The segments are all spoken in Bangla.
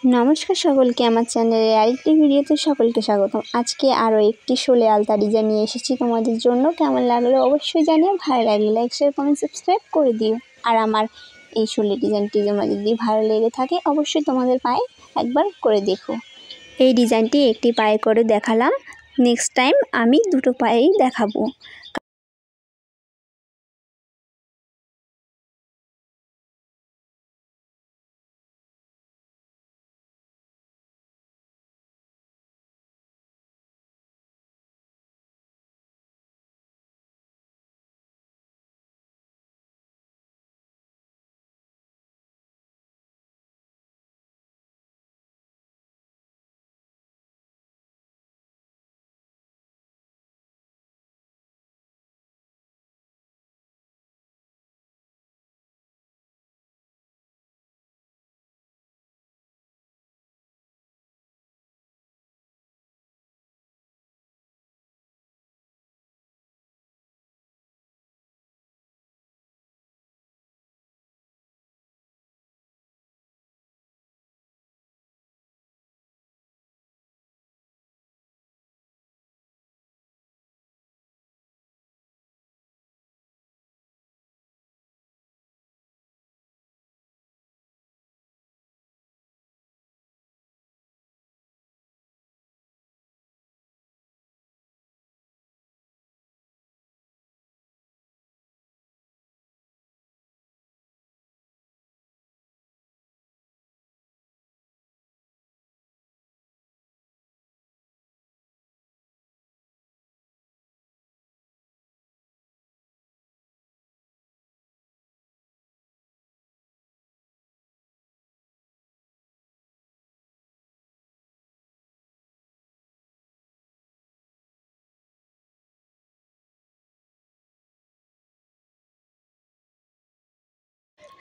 नमस्कार सकलके आमार चैनेले आरेकटी भिडियोते सकलके स्वागतम। आज के आरो एकटी शोले आलता डिजाइन निये एसेछि तोमादेर जोन्नो। केमन लागलो अवश्यई जानियो, भालो लागले लाइक शेयर कमेंट सबस्क्राइब करे दिओ। और आमार এই शोले डिजाइनटी तोमादेर যদি ভালো লেগে থাকে অবশ্যই তোমাদের পায়ে একবার করে দেখো। এই ডিজাইনটি একটি পায়ে করে দেখালাম, নেক্সট টাইম আমি দুটো পায়েই দেখাবো।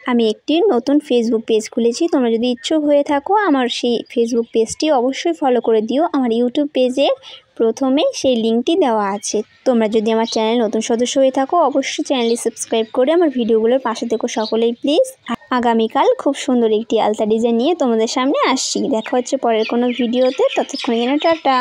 আমি একটি নতুন ফেসবুক পেজ খুলেছি, তোমরা যদি ইচ্ছুক হয়ে থাকো আমার সেই ফেসবুক পেজটি অবশ্যই ফলো করে দিও। আমার ইউটিউব পেজের প্রথমে সেই লিঙ্কটি দেওয়া আছে। তোমরা যদি আমার চ্যানেল নতুন সদস্য হয়ে থাকো অবশ্যই চ্যানেলটি সাবস্ক্রাইব করে আমার ভিডিওগুলোর পাশে থেকো সকলেই প্লিজ। আগামীকাল খুব সুন্দর একটি আলতা ডিজাইন নিয়ে তোমাদের সামনে আসছি। দেখা হচ্ছে পরের কোনো ভিডিওতে, ততক্ষণের জন্য টাটা।